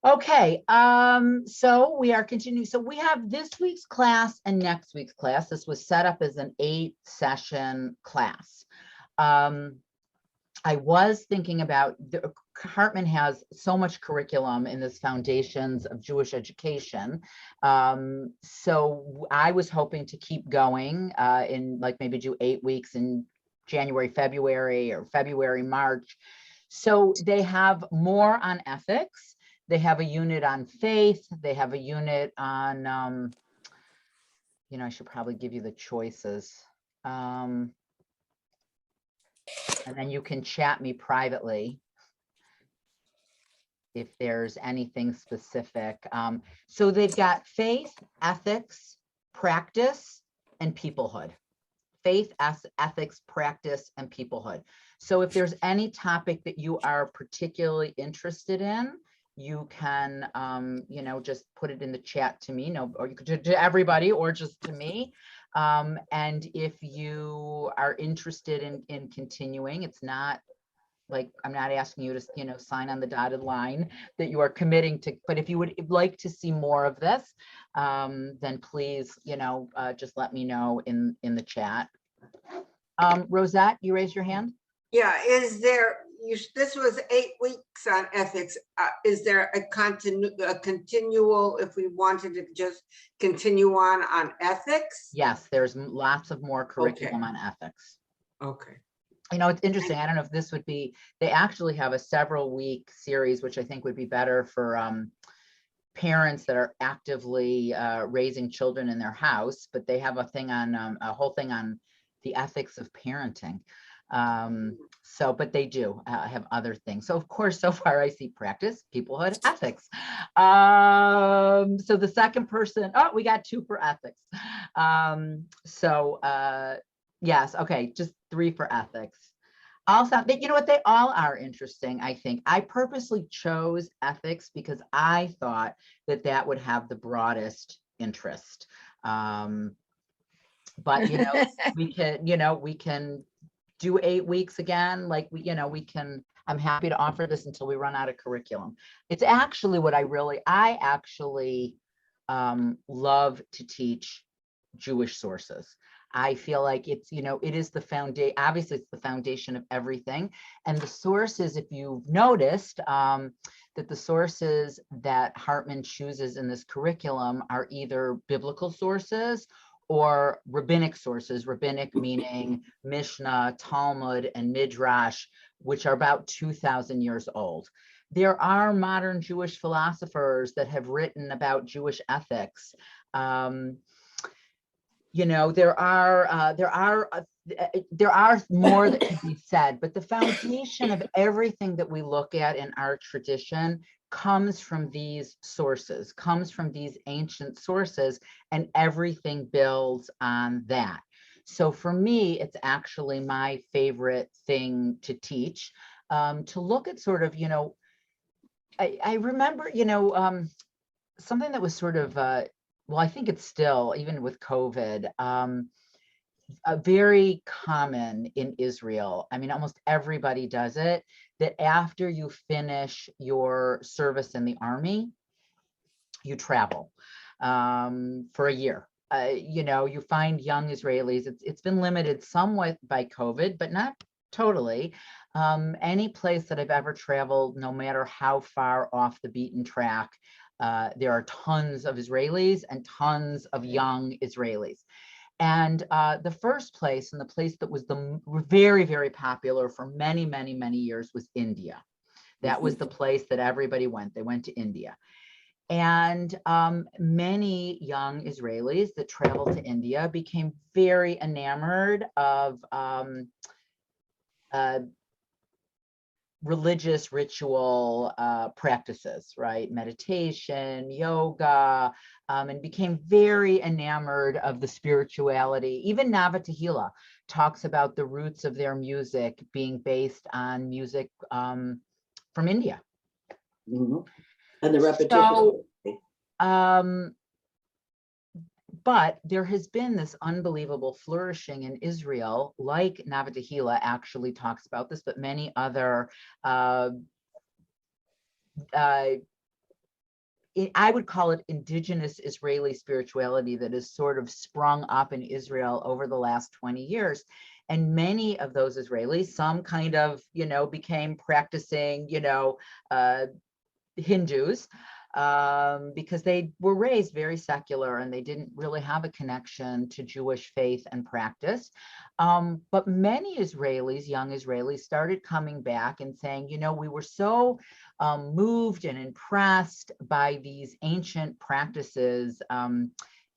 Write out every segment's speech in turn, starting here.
Okay, so we are continuing. So we have this week's class and next week's class. This was set up as an 8-session class. I was thinking about Hartman has so much curriculum in this Foundations of Jewish Education. So I was hoping to keep going in like maybe do 8 weeks in January, February, or February, March. So they have more on ethics. They have a unit on faith. They have a unit on, I should probably give you the choices. And then you can chat me privately if there's anything specific. So they've got faith, ethics, practice, and peoplehood. Faith, ethics, practice, and peoplehood. So if there's any topic that you are particularly interested in, you can, just put it in the chat to me, or you could to everybody, or just to me. And if you are interested in continuing, it's not like, I'm not asking you to, sign on the dotted line that you are committing to, but if you would like to see more of this, then please, just let me know in the chat. Rosette, you raised your hand? Yeah, this was 8 weeks on ethics. Is there a continual, if we wanted to just continue on ethics? Yes, there's lots of more curriculum on ethics. Okay. It's interesting. I don't know if this would be, they actually have a several week series, which I think would be better for parents that are actively raising children in their house, but they have a whole thing on the ethics of parenting. But they do have other things. So of course, so far I see practice, peoplehood, ethics. So the second person, we got 2 for ethics. Yes, okay, just 3 for ethics. Also, you know what, they all are interesting. I think I purposely chose ethics because I thought that would have the broadest interest. But we can do 8 weeks again. Like I'm happy to offer this until we run out of curriculum. It's actually what I actually love to teach Jewish sources. I feel like it's, it is the foundation. Obviously, it's the foundation of everything. And the sources, if you've noticed, that the sources that Hartman chooses in this curriculum are either biblical sources or rabbinic sources, rabbinic meaning Mishnah, Talmud, and Midrash, which are about 2,000 years old. There are modern Jewish philosophers that have written about Jewish ethics. There are more that can be said, but the foundation of everything that we look at in our tradition comes from these sources, comes from these ancient sources, and everything builds on that. So for me, it's actually my favorite thing to teach, to look at sort of, I remember, something that was sort of, well, I think it's still, even with COVID, very common in Israel. I mean, almost everybody does it, that after you finish your service in the army, you travel for a year. You find young Israelis, it's been limited somewhat by COVID, but not totally. Any place that I've ever traveled, no matter how far off the beaten track, there are tons of Israelis and tons of young Israelis. And the first place, and the place that was the very, very popular for many, many, many years, was India. That was the place that everybody went. They went to India. And many young Israelis that traveled to India became very enamored of religious ritual practices, right? Meditation, yoga, and became very enamored of the spirituality. Even Nava Tehillah talks about the roots of their music being based on music from India. Mm-hmm. And the repetition. So, but there has been this unbelievable flourishing in Israel, like Nava Tehillah actually talks about this, but many other I would call it indigenous Israeli spirituality that has sort of sprung up in Israel over the last 20 years. And many of those Israelis, some kind of, became practicing, Hindus, because they were raised very secular and they didn't really have a connection to Jewish faith and practice. But many Israelis, young Israelis, started coming back and saying, we were so moved and impressed by these ancient practices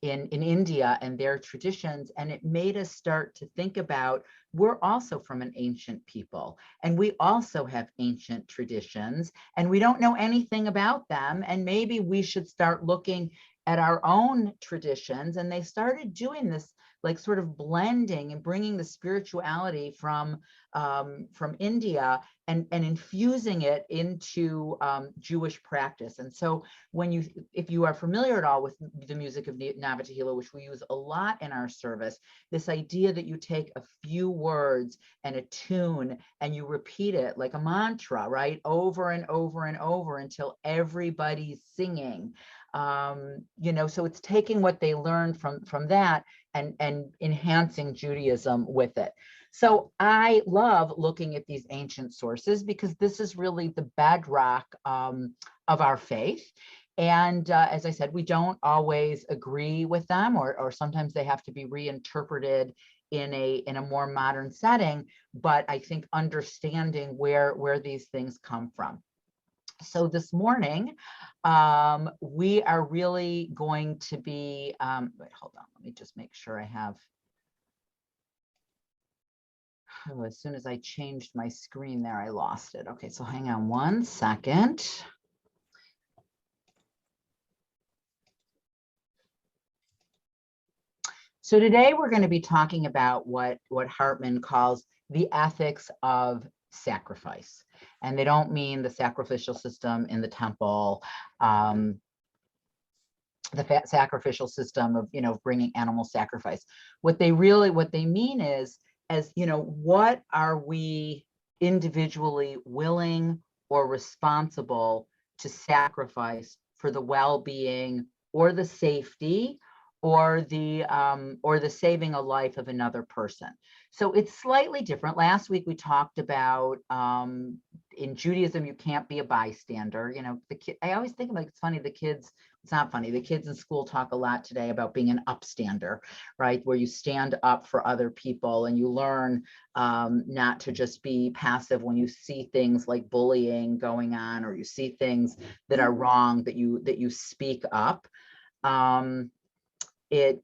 in India and their traditions. And it made us start to think about, we're also from an ancient people, and we also have ancient traditions, and we don't know anything about them. And maybe we should start looking at our own traditions. And they started doing this, like sort of blending and bringing the spirituality from India and infusing it into Jewish practice. And so if you are familiar at all with the music of Nava Tehillah, which we use a lot in our service, this idea that you take a few words and a tune and you repeat it like a mantra, right? Over and over and over until everybody's singing. So it's taking what they learned from that and enhancing Judaism with it. So I love looking at these ancient sources because this is really the bedrock of our faith. And as I said, we don't always agree with them, or sometimes they have to be reinterpreted in a more modern setting. But I think understanding where these things come from. So this morning, we are really going to be, wait, hold on, let me just make sure I have, as soon as I changed my screen there, I lost it. Okay, so hang on one second. So today we're going to be talking about what Hartman calls the ethics of sacrifice. And they don't mean the sacrificial system in the temple, the sacrificial system of, bringing animal sacrifice. What they mean is, what are we individually willing or responsible to sacrifice for the well-being or the safety or the saving a life of another person. So it's slightly different. Last week we talked about in Judaism you can't be a bystander. I always think like it's funny, the kids. It's not funny. The kids in school talk a lot today about being an upstander, right? Where you stand up for other people and you learn not to just be passive when you see things like bullying going on, or you see things that are wrong, that you speak up. It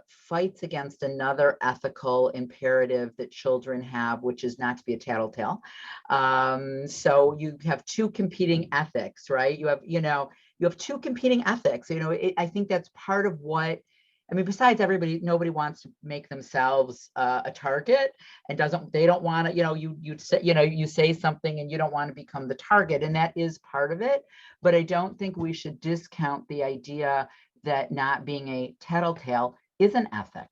fights against another ethical imperative that children have, which is not to be a tattletale. So you have two competing ethics, right? You have two competing ethics. I think that's part of what, besides nobody wants to make themselves a target, and they don't want to, you say something and you don't want to become the target, and that is part of it. But I don't think we should discount the idea that not being a tattletale is an ethic,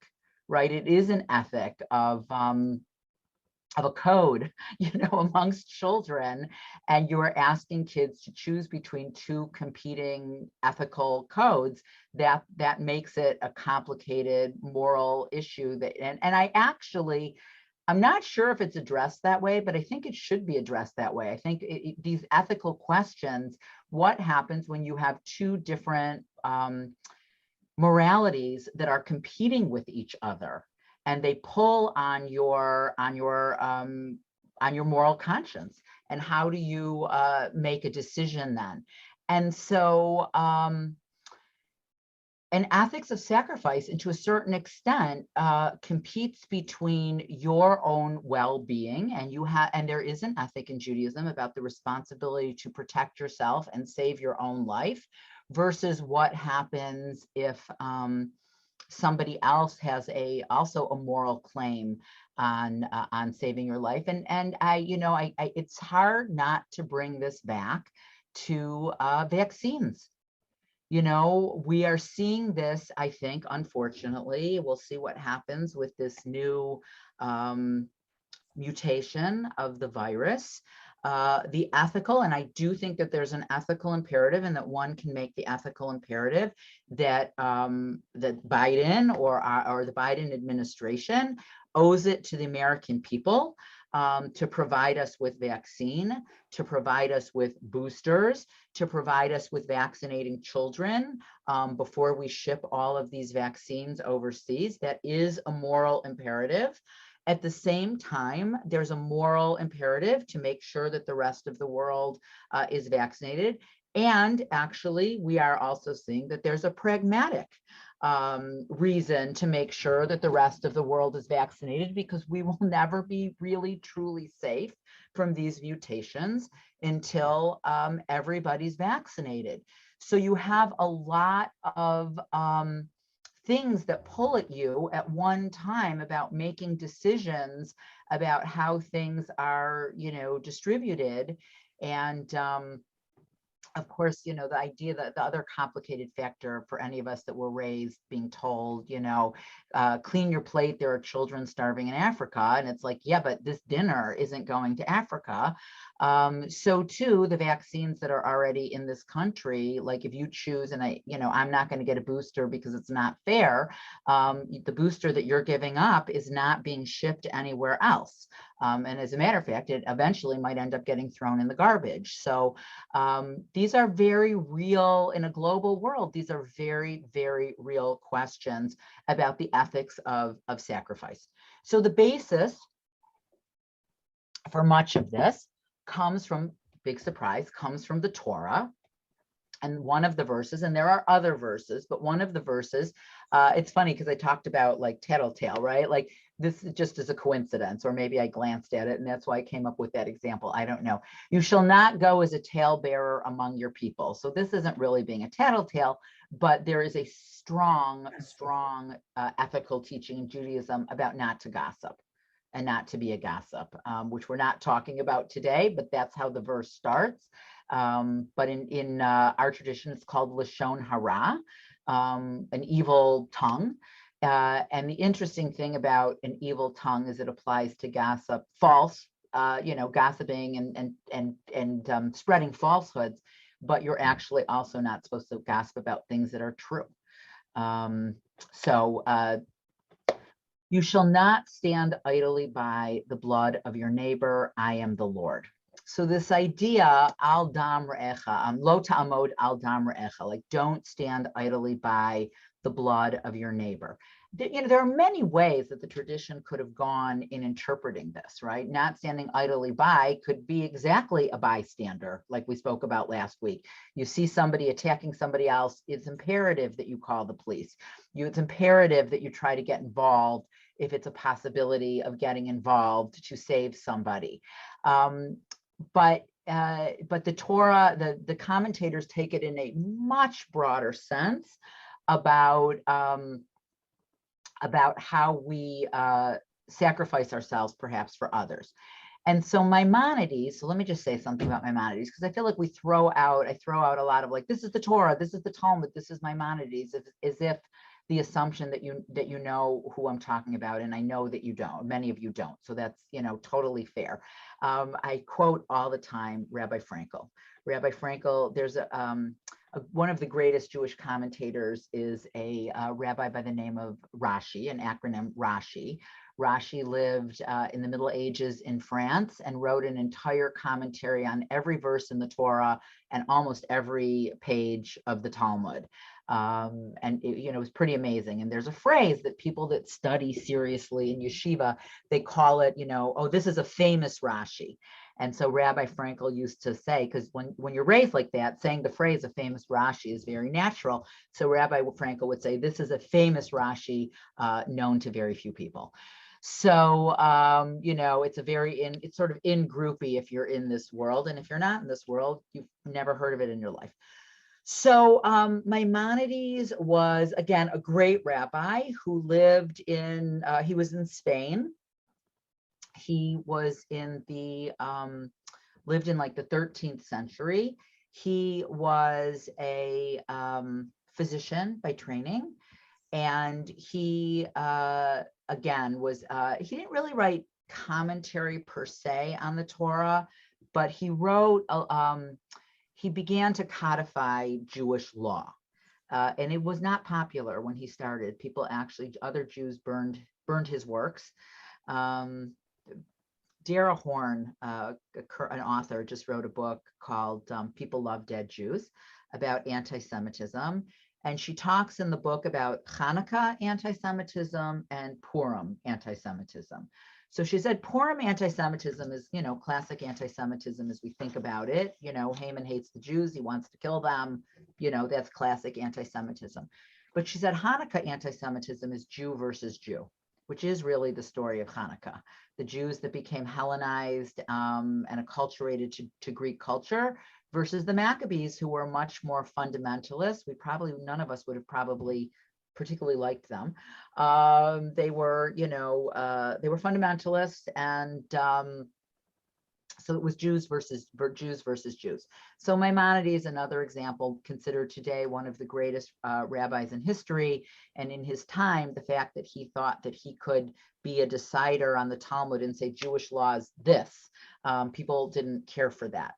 right? It is an ethic of a code, amongst children, and you're asking kids to choose between two competing ethical codes. That makes it a complicated moral issue. I'm not sure if it's addressed that way, but I think it should be addressed that way. I think these ethical questions, what happens when you have two different moralities that are competing with each other, and they pull on your moral conscience, and how do you make a decision then? And so an ethics of sacrifice, and to a certain extent, competes between your own well-being, and there is an ethic in Judaism about the responsibility to protect yourself and save your own life, versus what happens if somebody else has also a moral claim on saving your life. And it's hard not to bring this back to vaccines. We are seeing this, I think, unfortunately. We'll see what happens with this new mutation of the virus. the ethical, and I do think that there's an ethical imperative, and that one can make the ethical imperative that that Biden or the Biden administration owes it to the American people to provide us with vaccine, to provide us with boosters, to provide us with vaccinating children before we ship all of these vaccines overseas. That is a moral imperative. At the same time, there's a moral imperative to make sure that the rest of the world is vaccinated. And actually, we are also seeing that there's a pragmatic reason to make sure that the rest of the world is vaccinated, because we will never be really truly safe from these mutations until everybody's vaccinated. So you have a lot of things that pull at you at one time about making decisions about how things are, distributed. And of course, the idea that the other complicated factor for any of us that were raised being told, clean your plate, there are children starving in Africa. And it's like, yeah, but this dinner isn't going to Africa. So too, the vaccines that are already in this country, like if you choose, and I'm not going to get a booster because it's not fair. The booster that you're giving up is not being shipped anywhere else. And as a matter of fact, it eventually might end up getting thrown in the garbage. So these are very real, in a global world, these are very, very real questions about the ethics of sacrifice. So the basis for much of this comes from, big surprise, comes from the Torah. And one of the verses, and there are other verses, but one of the verses, it's funny because I talked about like tattletale, right? Like this just is a coincidence, or maybe I glanced at it and that's why I came up with that example. I don't know. You shall not go as a talebearer among your people. So this isn't really being a tattletale, but there is a strong ethical teaching in Judaism about not to gossip and not to be a gossip, which we're not talking about today, but that's how the verse starts. But in our tradition, it's called Lashon Hara, an evil tongue. And the interesting thing about an evil tongue is it applies to gossip, false, gossiping and spreading falsehoods, but you're actually also not supposed to gossip about things that are true. You shall not stand idly by the blood of your neighbor. I am the Lord. So this idea, al dam re'echa, lo ta'amod al dam re'echa, like don't stand idly by the blood of your neighbor. There are many ways that the tradition could have gone in interpreting this, right? Not standing idly by could be exactly a bystander, like we spoke about last week. You see somebody attacking somebody else, it's imperative that you call the police. It's imperative that you try to get involved if it's a possibility of getting involved to save somebody. But the Torah, the commentators take it in a much broader sense about how we sacrifice ourselves perhaps for others. And so Maimonides, so let me just say something about Maimonides, because I feel like I throw out a lot of like, this is the Torah, this is the Talmud, this is Maimonides, as if the assumption that you know who I'm talking about, and I know that you don't, many of you don't. So that's, totally fair. I quote all the time Rabbi Frankel. Rabbi Frankel, there's one of the greatest Jewish commentators is a rabbi by the name of Rashi, an acronym Rashi. Rashi lived in the Middle Ages in France and wrote an entire commentary on every verse in the Torah and almost every page of the Talmud. And it was pretty amazing. And there's a phrase that people that study seriously in yeshiva, they call it, oh, this is a famous Rashi. And so Rabbi Frankel used to say, because when you're raised like that, saying the phrase a famous Rashi is very natural. So Rabbi Frankel would say, this is a famous Rashi known to very few people. So, it's sort of in groupie if you're in this world. And if you're not in this world, you've never heard of it in your life. So Maimonides was, again, a great rabbi who lived he was in Spain. He was lived in like the 13th century. He was a physician by training. And he, again, he didn't really write commentary per se on the Torah, but he wrote, he began to codify Jewish law. And it was not popular when he started. People actually, other Jews burned his works. Dara Horn, an author, just wrote a book called People Love Dead Jews about anti-Semitism. And she talks in the book about Hanukkah anti-Semitism and Purim anti-Semitism. So she said Purim anti-Semitism is, classic anti-Semitism as we think about it. Haman hates the Jews. He wants to kill them. That's classic anti-Semitism. But she said Hanukkah anti-Semitism is Jew versus Jew, which is really the story of Hanukkah. The Jews that became Hellenized and acculturated to Greek culture versus the Maccabees, who were much more fundamentalist. None of us would have probably particularly liked them. They were fundamentalists, and so it was Jews versus Jews. So Maimonides, another example, considered today one of the greatest rabbis in history. And in his time, the fact that he thought that he could be a decider on the Talmud and say Jewish law is this, people didn't care for that.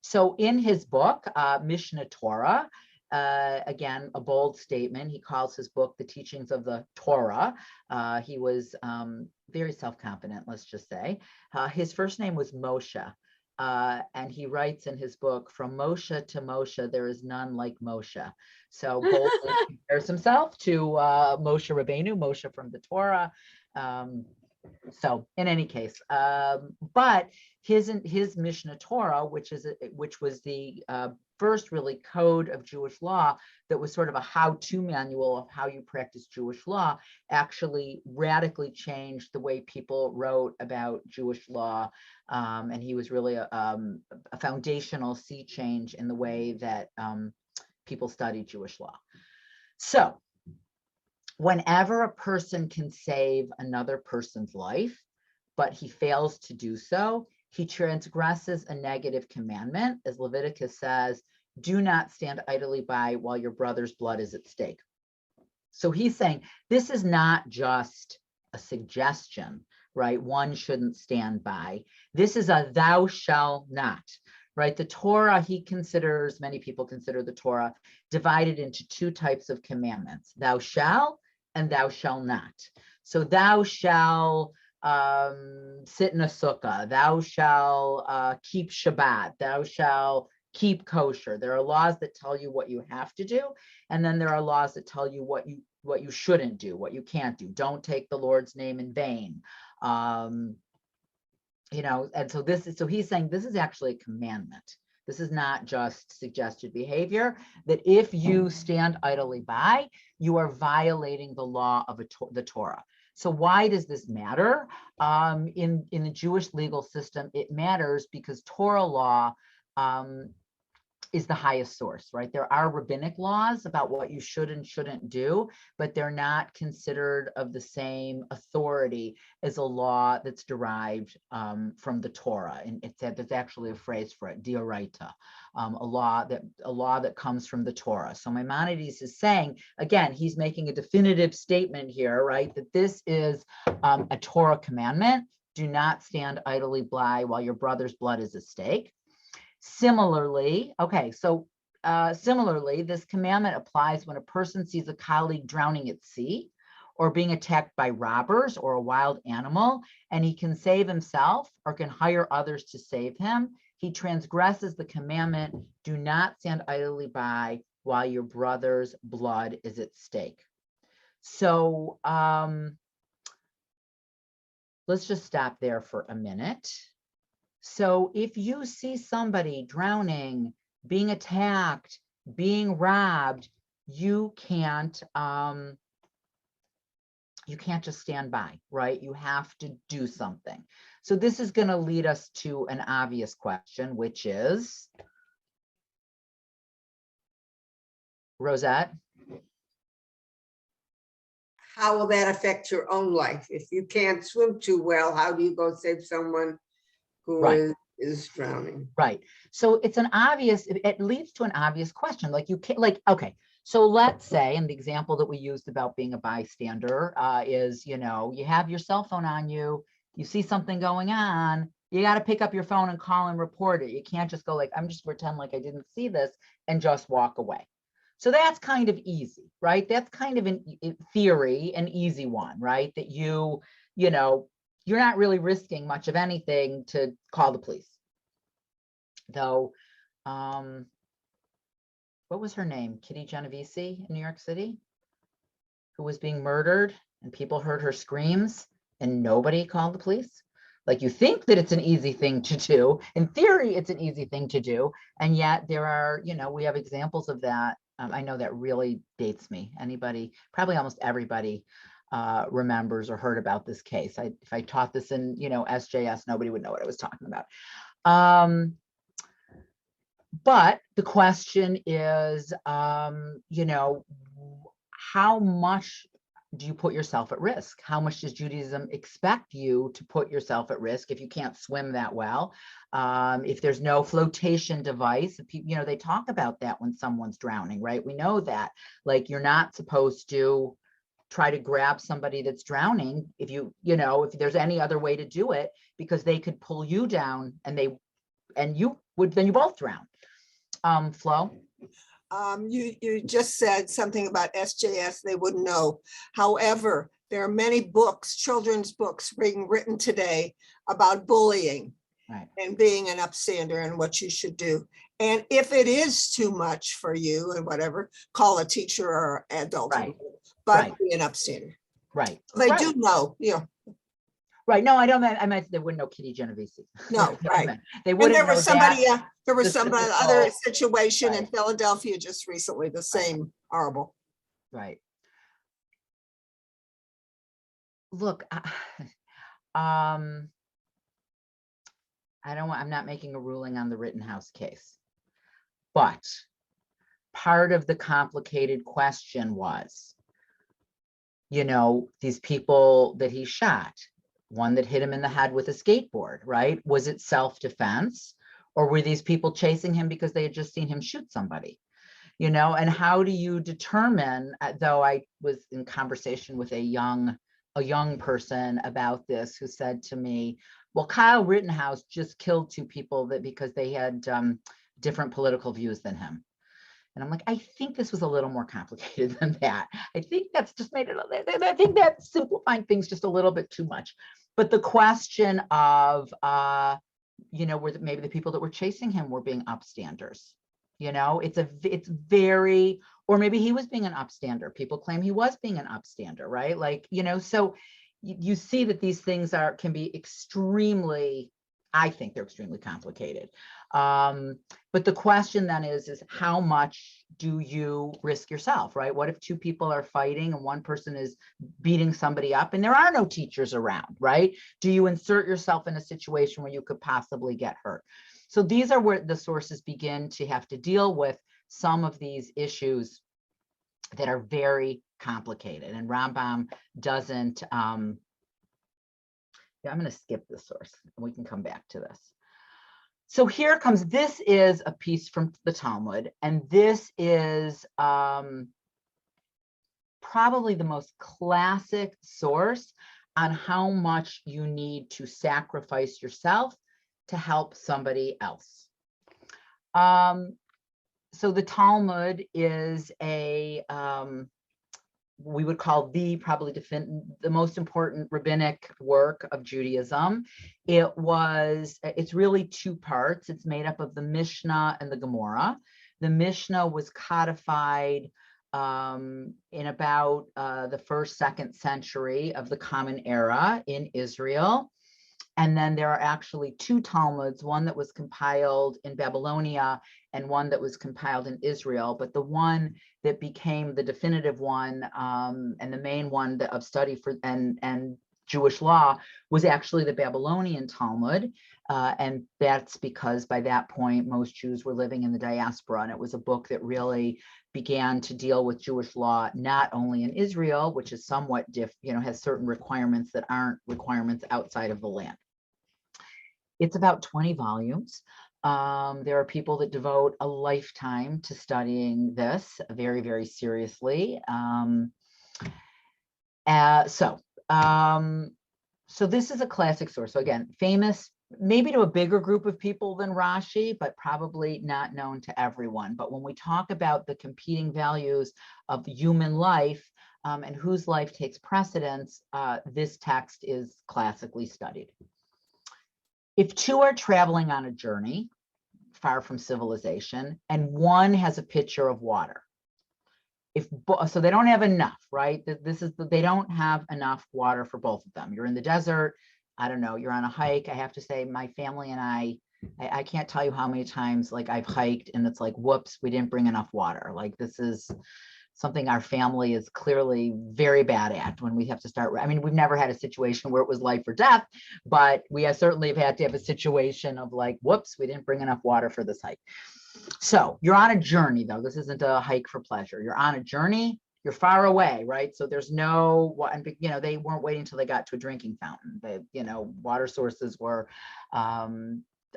So in his book, Mishneh Torah, again, a bold statement. He calls his book The Teachings of the Torah. He was very self-confident, let's just say. His first name was Moshe. And he writes in his book, from Moshe to Moshe, there is none like Moshe. So boldly compares himself to Moshe Rabbeinu, Moshe from the Torah. So in any case, but his Mishneh Torah, which was the first really code of Jewish law that was sort of a how-to manual of how you practice Jewish law, actually radically changed the way people wrote about Jewish law. And he was really a foundational sea change in the way that people study Jewish law. So whenever a person can save another person's life, but he fails to do so, he transgresses a negative commandment. As Leviticus says, do not stand idly by while your brother's blood is at stake. So he's saying this is not just a suggestion, right? One shouldn't stand by. This is a thou shalt not, right? The Torah, many people consider the Torah divided into two types of commandments, thou shalt and thou shalt not. So thou shalt sit in a sukkah, thou shalt keep Shabbat, thou shalt keep kosher. There are laws that tell you what you have to do, and then there are laws that tell you what you shouldn't do, what you can't do. Don't take the Lord's name in vain. And so he's saying this is actually a commandment. This is not just suggested behavior, that if you stand idly by, you are violating the law of the Torah. So why does this matter? In the Jewish legal system, it matters because Torah law is the highest source, right? There are rabbinic laws about what you should and shouldn't do, but they're not considered of the same authority as a law that's derived from the Torah. And there's actually a phrase for it, dioraita, a law that comes from the Torah. So Maimonides is saying, again, he's making a definitive statement here, right? That this is a Torah commandment. Do not stand idly by while your brother's blood is at stake. Similarly, this commandment applies when a person sees a colleague drowning at sea or being attacked by robbers or a wild animal, and he can save himself or can hire others to save him. He transgresses the commandment, do not stand idly by while your brother's blood is at stake. So let's just stop there for a minute. So if you see somebody drowning, being attacked, being robbed, you can't just stand by, right? You have to do something. So this is going to lead us to an obvious question, which is, Rosette? How will that affect your own life? If you can't swim too well, how do you go save someone who is drowning? Right. So it's it leads to an obvious question. Okay, so let's say, and the example that we used about being a bystander is, you have your cell phone on you, you see something going on, You got to pick up your phone and call and report it. You can't just go like, I'm just pretend like I didn't see this and just walk away. So that's kind of easy, right? That's kind of in theory, an easy one, right? That you know, you're not really risking much of anything to call the police. Though, what was her name? Kitty Genovese in New York City, who was being murdered and people heard her screams and nobody called the police. Like, you think that it's an easy thing to do. In theory, it's an easy thing to do. And yet there are, we have examples of that. I know that really dates me. Anybody, probably almost everybody remembers or heard about this case. If I taught this in, SJS, nobody would know what I was talking about. But the question is, how much do you put yourself at risk? How much does Judaism expect you to put yourself at risk if you can't swim that well? If there's no flotation device, they talk about that when someone's drowning, right? We know that, like, you're not supposed to try to grab somebody that's drowning if if there's any other way to do it, because they could pull you down and you both drown. Flo? You just said something about SJS, they wouldn't know. However, there are many books, children's books being written today about bullying, right, and being an upstander and what you should do. And if it is too much for you and whatever, call a teacher or adult, right, but right, be an upstander. Right. They right. do know, Right. No, I meant they wouldn't know Kitty Genovese. No, right. They wouldn't and there know was somebody, that, there was the some typical, other situation in right, Philadelphia just recently, the same horrible. right. Look, I'm not making a ruling on the Rittenhouse case, but part of the complicated question was, these people that he shot, one that hit him in the head with a skateboard, right? Was it self-defense, or were these people chasing him because they had just seen him shoot somebody? And how do you determine, though I was in conversation with a young person about this, who said to me, well, Kyle Rittenhouse just killed two people because they had different political views than him. And I'm like, I think this was a little more complicated than that. I think that's just made it, I think that's simplifying things just a little bit too much. But the question of, maybe the people that were chasing him were being upstanders. It's very, or maybe he was being an upstander. People claim he was being an upstander, right? Like, so you see that these things can be extremely, I think they're extremely complicated. But the question then is how much do you risk yourself, right? What if two people are fighting and one person is beating somebody up and there are no teachers around, right? Do you insert yourself in a situation where you could possibly get hurt? So these are where the sources begin to have to deal with some of these issues that are very complicated. And Rambam doesn't, I'm going to skip this source and we can come back to this. So here comes, this is a piece from the Talmud, and this is probably the most classic source on how much you need to sacrifice yourself to help somebody else. So the Talmud is we would call probably the most important rabbinic work of Judaism. It's really two parts. It's made up of the Mishnah and the Gemara. The Mishnah was codified in about the 1st, 2nd century of the Common Era in Israel. And then there are actually two Talmuds, one that was compiled in Babylonia and one that was compiled in Israel. But the one that became the definitive one and the main one of study for and Jewish law was actually the Babylonian Talmud. And that's because by that point, most Jews were living in the diaspora. And it was a book that really began to deal with Jewish law, not only in Israel, which is somewhat has certain requirements that aren't requirements outside of the land. It's about 20 volumes. There are people that devote a lifetime to studying this very, very seriously. So this is a classic source. So again, famous maybe to a bigger group of people than Rashi, but probably not known to everyone. But when we talk about the competing values of human life and whose life takes precedence, this text is classically studied. If two are traveling on a journey far from civilization and one has a pitcher of water, so they don't have enough, right? They don't have enough water for both of them. You're in the desert. I don't know, you're on a hike. I have to say my family and I can't tell you how many times like I've hiked and it's like, whoops, we didn't bring enough water. Like this is something our family is clearly very bad at when we have to start. I mean, we've never had a situation where it was life or death, but we have certainly had to have a situation of like, whoops, we didn't bring enough water for this hike. So you're on a journey though. This isn't a hike for pleasure. You're on a journey. You're far away, right? So there's no, you know, they weren't waiting until they got to a drinking fountain. They, you know, water sources were a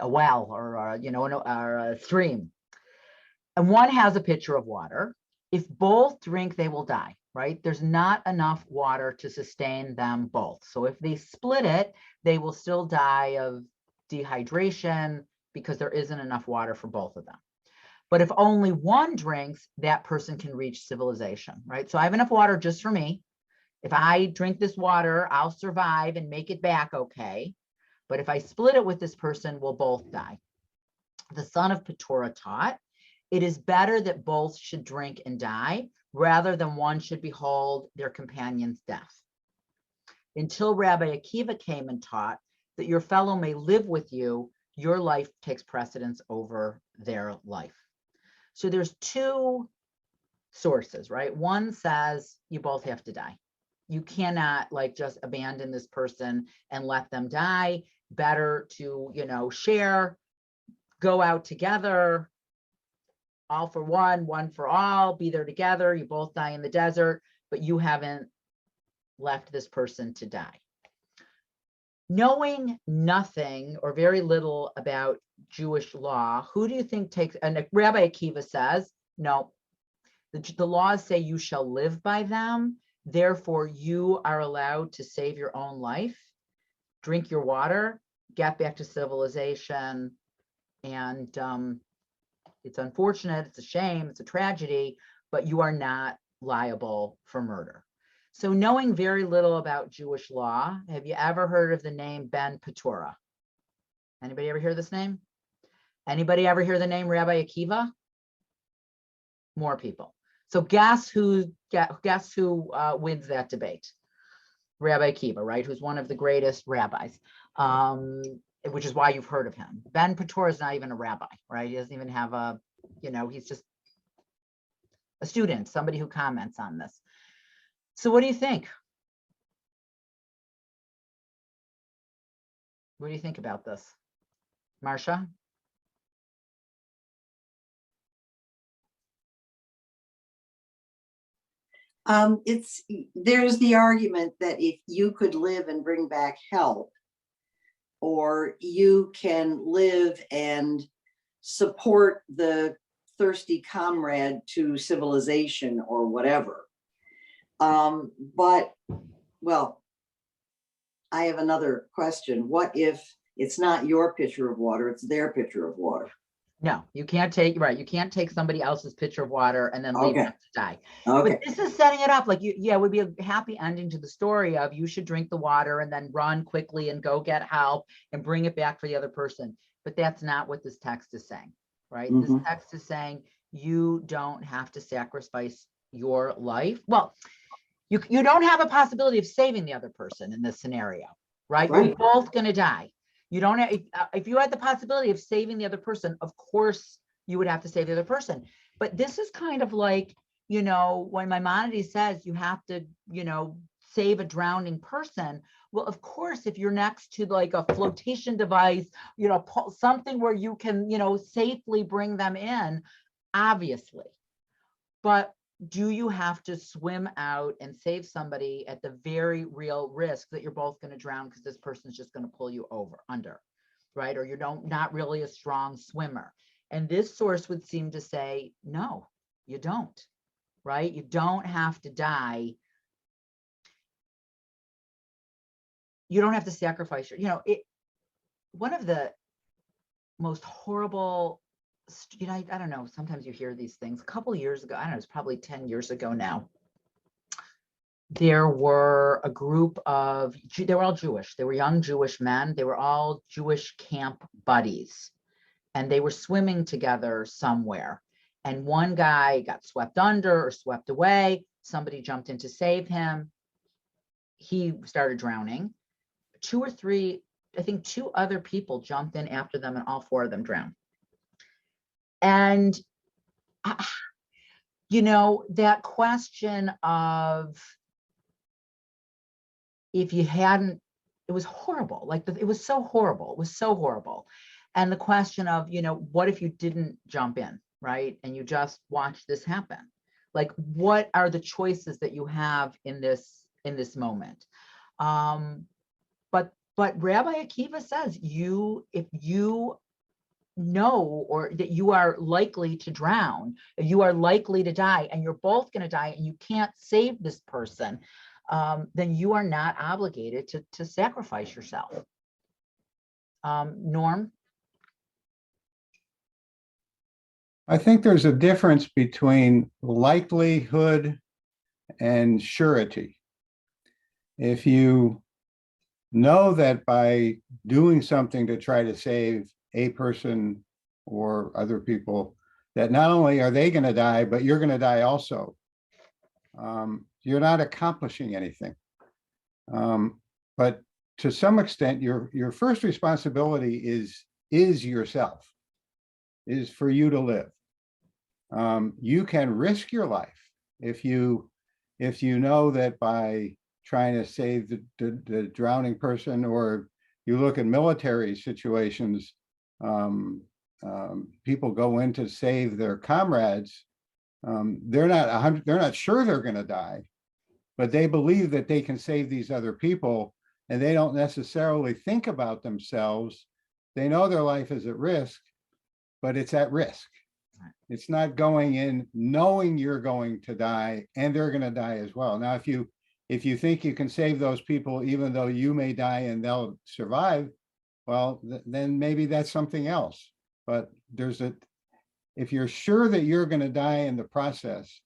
well or, you know, or a stream. And one has a pitcher of water. If both drink, they will die, right? There's not enough water to sustain them both. So if they split it, they will still die of dehydration because there isn't enough water for both of them. But if only one drinks, that person can reach civilization, right? So I have enough water just for me. If I drink this water, I'll survive and make it back okay. But if I split it with this person, we'll both die. The son of Petora taught, it is better that both should drink and die rather than one should behold their companion's death. Until Rabbi Akiva came and taught that your fellow may live with you, your life takes precedence over their life. So there's two sources, right? One says you both have to die. You cannot like just abandon this person and let them die. Better to, you know, share, go out together, all for one, one for all, be there together. You both die in the desert, but you haven't left this person to die. Knowing nothing or very little about Jewish law, who do you think takes, and Rabbi Akiva says, no, the laws say you shall live by them. Therefore, you are allowed to save your own life, drink your water, get back to civilization. And it's unfortunate, it's a shame, it's a tragedy, but you are not liable for murder. So knowing very little about Jewish law, have you ever heard of the name Ben Petora? Anybody ever hear this name? Anybody ever hear the name Rabbi Akiva? More people. So guess who wins that debate? Rabbi Akiva, right? Who's one of the greatest rabbis, which is why you've heard of him. Ben Petora is not even a rabbi, right? He doesn't even have a, you know, he's just a student, somebody who comments on this. So what do you think? What do you think about this? Marcia? There's the argument that if you could live and bring back help, or you can live and support the thirsty comrade to civilization or whatever. But, well, I have another question. What if it's not your pitcher of water, it's their pitcher of water? No, you can't take, right, you can't take somebody else's pitcher of water and then leave them to die. Okay. But this is setting it up like, yeah, it would be a happy ending to the story of you should drink the water and then run quickly and go get help and bring it back for the other person. But that's not what this text is saying, right? This text is saying you don't have to sacrifice your life. Well, you don't have a possibility of saving the other person in this scenario, right? You're both going to die. You don't have, if you had the possibility of saving the other person, of course you would have to save the other person. But this is kind of like, you know, when Maimonides says you have to, you know, save a drowning person. Well, of course, if you're next to like a flotation device, you know, something where you can, you know, safely bring them in, obviously. But do you have to swim out and save somebody at the very real risk that you're both going to drown because this person's just going to pull you under, right? Or you're not really a strong swimmer. And this source would seem to say, no, you don't, right? You don't have to die. You don't have to sacrifice your, you know, one of the most horrible, I don't know, sometimes you hear these things. A couple of years ago, I don't know, it's probably 10 years ago now, there were a group of, they were all Jewish. They were young Jewish men. They were all Jewish camp buddies. And they were swimming together somewhere. And one guy got swept under or swept away. Somebody jumped in to save him. He started drowning. 2 or 3, I think 2 other people jumped in after them, and all 4 of them drowned. And, you know, that question of, if you hadn't, it was horrible. Like, it was so horrible. It was so horrible. And the question of, you know, what if you didn't jump in, right? And you just watched this happen? Like, what are the choices that you have in this moment? But Rabbi Akiva says, if you know, or that you are likely to drown, you are likely to die, and you're both going to die, and you can't save this person, then you are not obligated to sacrifice yourself. Norm? I think there's a difference between likelihood and surety. If you know that by doing something to try to save a person or other people, that not only are they going to die, but you're going to die also, you're not accomplishing anything. But to some extent, your first responsibility is yourself, is for you to live. You can risk your life if you know that by trying to save the drowning person, or you look at military situations, people go in to save their comrades. They're not sure they're going to die, but they believe that they can save these other people, and they don't necessarily think about themselves. They know their life is at risk, but it's at risk. It's not going in knowing you're going to die and they're going to die as well. Now, if you think you can save those people, even though you may die and they'll survive, well, then maybe that's something else. But if you're sure that you're going to die in the process,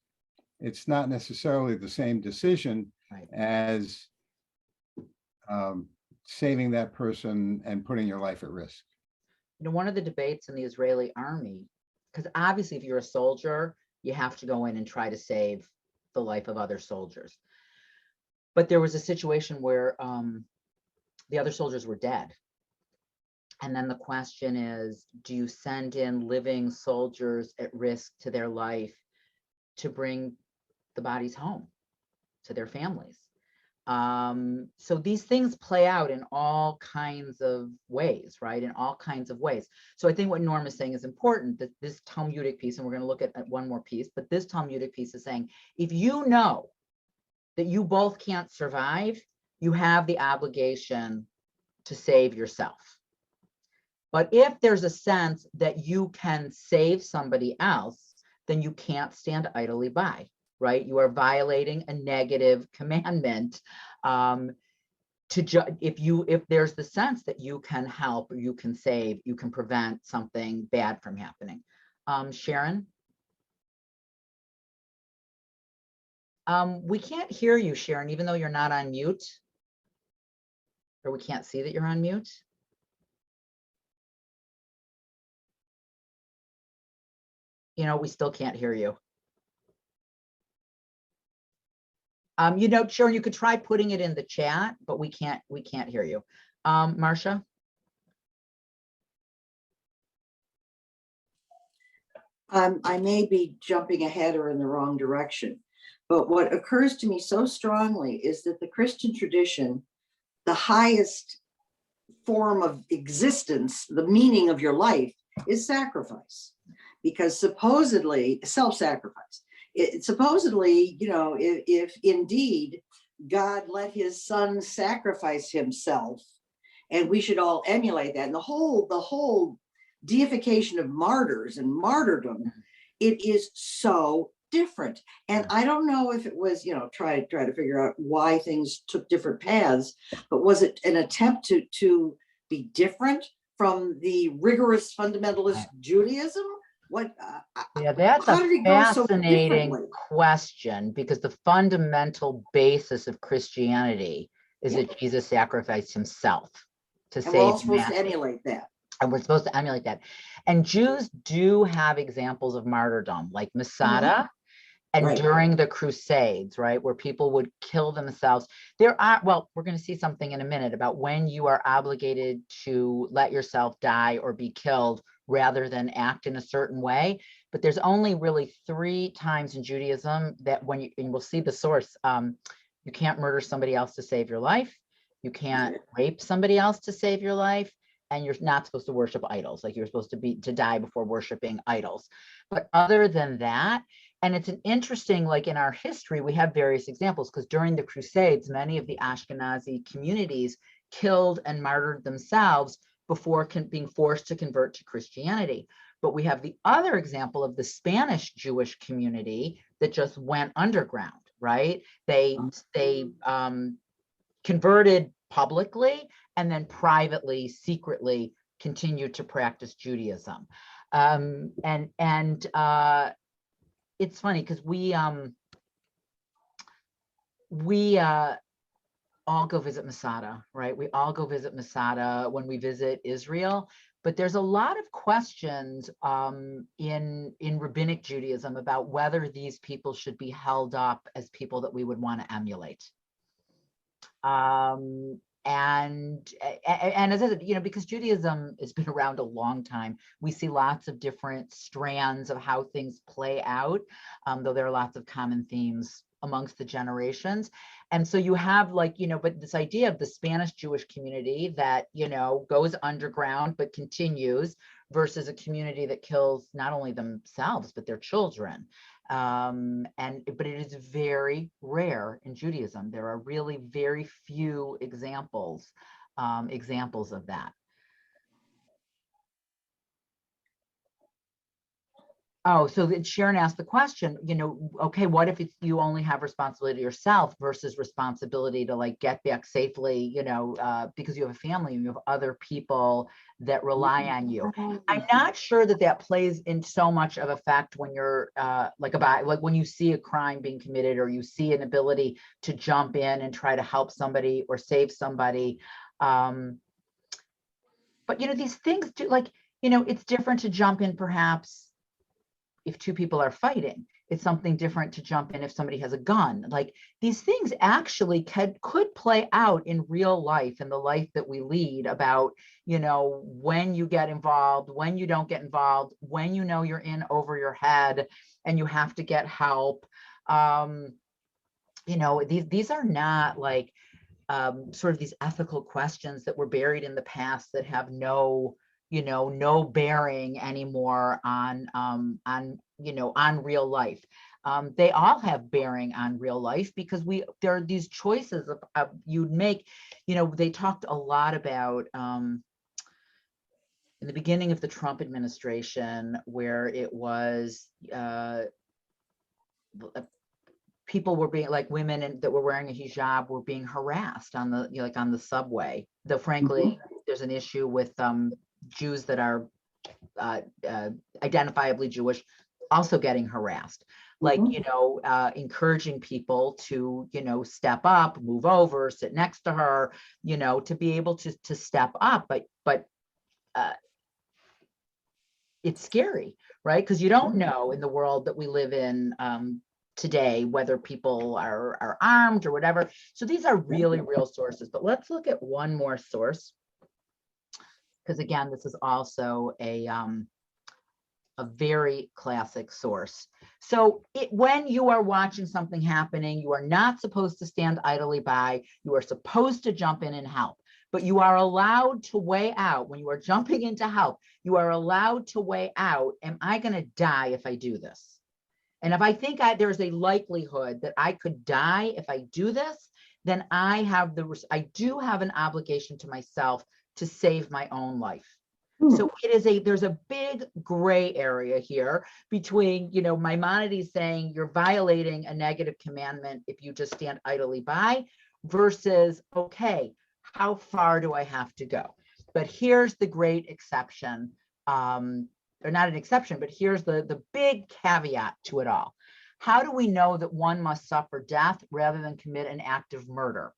it's not necessarily the same decision, right, as saving that person and putting your life at risk. You know, one of the debates in the Israeli army, because obviously if you're a soldier, you have to go in and try to save the life of other soldiers. But there was a situation where the other soldiers were dead. And then the question is, do you send in living soldiers at risk to their life to bring the bodies home to their families? So these things play out in all kinds of ways, right? In all kinds of ways. So I think what Norm is saying is important, that this Talmudic piece, and we're going to look at one more piece, but this Talmudic piece is saying, if you know that you both can't survive, you have the obligation to save yourself. But if there's a sense that you can save somebody else, then you can't stand idly by, right? You are violating a negative commandment. If there's the sense that you can help, or you can save, you can prevent something bad from happening. Sharon? We can't hear you, Sharon, even though you're not on mute, or we can't see that you're on mute. You know, we still can't hear you. You know, Sharon, you could try putting it in the chat, but we can't hear you. Marcia? I may be jumping ahead or in the wrong direction, but what occurs to me so strongly is that the Christian tradition, the highest form of existence, the meaning of your life, is sacrifice. Because supposedly, self-sacrifice, supposedly, you know, if indeed God let his son sacrifice himself, and we should all emulate that, and the whole deification of martyrs and martyrdom, it is so different. And I don't know if it was, you know, try to figure out why things took different paths, but was it an attempt to be different from the rigorous fundamentalist Judaism? What? Yeah, that's How a did it go so fascinating differently? question, because the fundamental basis of Christianity is Yeah. that Jesus sacrificed himself to And we're all save supposed to humanity. emulate that. And we're supposed to emulate that. And Jews do have examples of martyrdom, like Masada and Right. during the Crusades, right, where people would kill themselves. There are, well, we're going to see something in a minute about when you are obligated to let yourself die or be killed rather than act in a certain way. But there's only really 3 times in Judaism that when you, and we'll see the source, you can't murder somebody else to save your life. You can't rape somebody else to save your life. And you're not supposed to worship idols. Like you're supposed to die before worshiping idols. But other than that, and it's an interesting, like in our history, we have various examples, because during the Crusades, many of the Ashkenazi communities killed and martyred themselves before being forced to convert to Christianity. But we have the other example of the Spanish Jewish community that just went underground, right? They converted publicly and then privately, secretly continued to practice Judaism. It's funny because we all go visit Masada, right? We all go visit Masada when we visit Israel, but there's a lot of questions in rabbinic Judaism about whether these people should be held up as people that we would want to emulate. And as I said, you know, because Judaism has been around a long time, we see lots of different strands of how things play out, though there are lots of common themes amongst the generations. And so you have, like, you know, but this idea of the Spanish Jewish community that, you know, goes underground but continues, versus a community that kills not only themselves but their children. But it is very rare in Judaism. There are really very few examples of that. Oh, so that Sharon asked the question, you know, okay, what if you only have responsibility to yourself versus responsibility to, like, get back safely, you know, because you have a family and you have other people that rely on you. I'm not sure that that plays in so much of effect when you're like when you see a crime being committed, or you see an ability to jump in and try to help somebody or save somebody. But, you know, these things do, like, you know, it's different to jump in perhaps if 2 people are fighting. It's something different to jump in if somebody has a gun. Like, these things actually could play out in real life, in the life that we lead, about, you know, when you get involved, when you don't get involved, when you know you're in over your head and you have to get help. You know, these are not like sort of these ethical questions that were buried in the past that have no, you know, no bearing anymore on you know, on real life. They all have bearing on real life, because there are these choices of you'd make. You know, they talked a lot about in the beginning of the Trump administration, where it was people were being, like, women that were wearing a hijab were being harassed on the, you know, like on the subway. Though frankly, there's an issue with Jews that are identifiably Jewish also getting harassed. Like, you know, encouraging people to, you know, step up, move over, sit next to her, you know, to be able to step up. But it's scary, right? Because you don't know, in the world that we live in today, whether people are armed or whatever. So these are really real sources. But let's look at one more source, because again, this is also a very classic source. So when you are watching something happening, you are not supposed to stand idly by. You are supposed to jump in and help. But you are allowed to weigh out, when you are jumping in to help, you are allowed to weigh out, am I going to die if I do this? And if I think there's a likelihood that I could die if I do this, then I do have an obligation to myself to save my own life. So there's a big gray area here between, you know, Maimonides saying you're violating a negative commandment if you just stand idly by, versus, okay, how far do I have to go? But here's the great exception, or not an exception, but here's the big caveat to it all. How do we know that one must suffer death rather than commit an act of murder?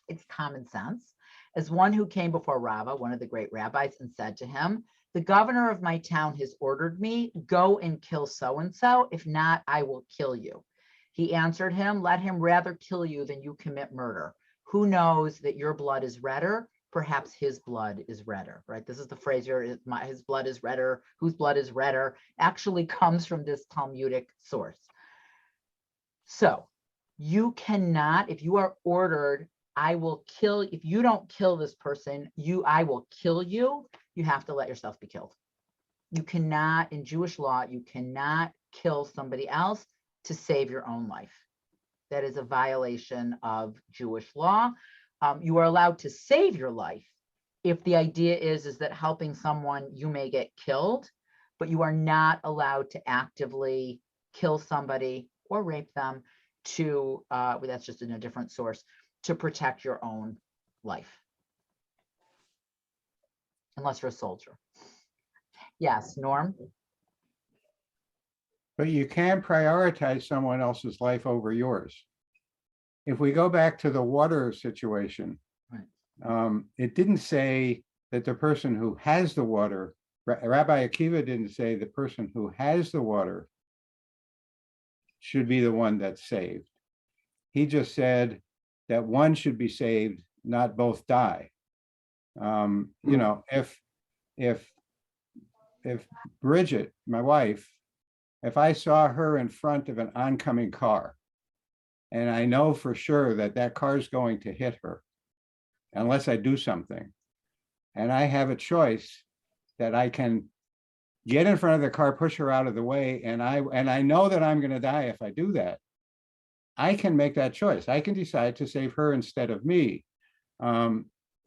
It's common sense. As one who came before Rava, one of the great rabbis, and said to him, the governor of my town has ordered me, go and kill so-and-so. If not, I will kill you. He answered him, let him rather kill you than you commit murder. Who knows that your blood is redder? Perhaps his blood is redder, right? This is the phrase here, his blood is redder, whose blood is redder, actually comes from this Talmudic source. So you cannot, if you are ordered, I will kill, if you don't kill this person, I will kill you, you have to let yourself be killed. You cannot, in Jewish law, you cannot kill somebody else to save your own life. That is a violation of Jewish law. You are allowed to save your life if the idea is that helping someone, you may get killed, but you are not allowed to actively kill somebody or rape them to, that's just in a different source, to protect your own life. Unless you're a soldier. Yes, Norm? But you can prioritize someone else's life over yours. If we go back to the water situation, Right. It didn't say that the person who has the water, Rabbi Akiva didn't say the person who has the water should be the one that's saved. He just said that one should be saved, not both die. You know, if Bridget, my wife, if I saw her in front of an oncoming car, and I know for sure that that car is going to hit her, unless I do something, and I have a choice that I can get in front of the car, push her out of the way, and I know that I'm going to die if I do that, I can make that choice. I can decide to save her instead of me.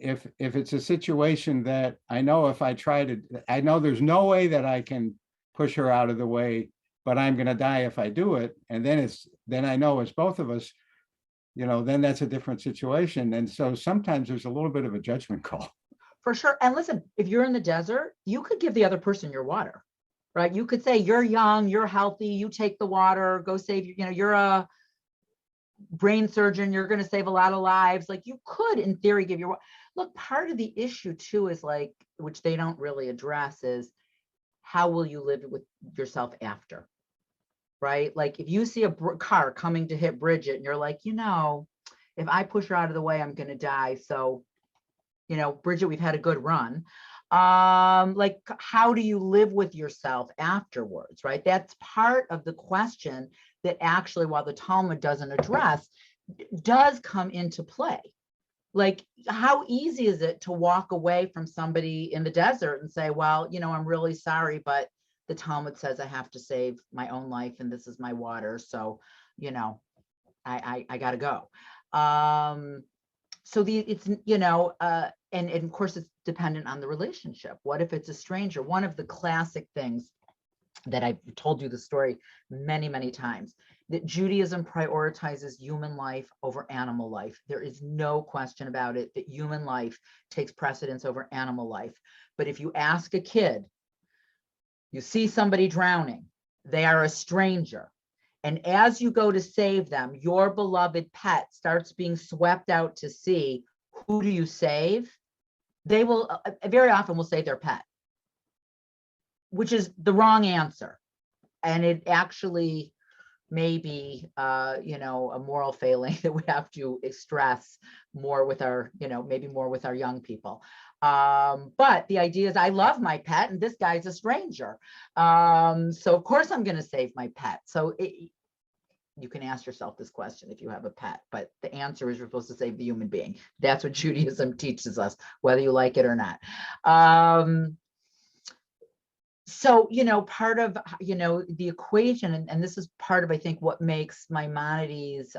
If it's a situation that I know if I try to, I know there's no way that I can push her out of the way, but I'm going to die if I do it. And then I know it's both of us, you know, then that's a different situation. And so sometimes there's a little bit of a judgment call. For sure. And listen, if you're in the desert, you could give the other person your water, right? You could say, you're young, you're healthy, you take the water, go save, you know, you're a brain surgeon, you're going to save a lot of lives. Like you could, in theory, give your, look, part of the issue too is like, which they don't really address, is how will you live with yourself after, right? Like if you see a car coming to hit Bridget and you're like, you know, if I push her out of the way, I'm going to die. So, you know, Bridget, we've had a good run. Like, how do you live with yourself afterwards, right? That's part of the question that actually, while the Talmud doesn't address, does come into play. Like, how easy is it to walk away from somebody in the desert and say, well, you know, I'm really sorry, but the Talmud says I have to save my own life and this is my water. So, you know, I got to go. So it's, you know, and of course it's dependent on the relationship. What if it's a stranger? One of the classic things that I've told you the story many, many times, that Judaism prioritizes human life over animal life. There is no question about it that human life takes precedence over animal life. But if you ask a kid, you see somebody drowning, they are a stranger. And as you go to save them, your beloved pet starts being swept out to sea. Who do you save? They will very often will save their pet, which is the wrong answer. And it actually may be, you know, a moral failing that we have to stress more with our, you know, maybe more with our young people. But the idea is I love my pet and this guy's a stranger. So of course I'm going to save my pet. So you can ask yourself this question if you have a pet, but the answer is you're supposed to save the human being. That's what Judaism teaches us, whether you like it or not. So, you know, part of, you know, the equation, and this is part of, I think, what makes Maimonides'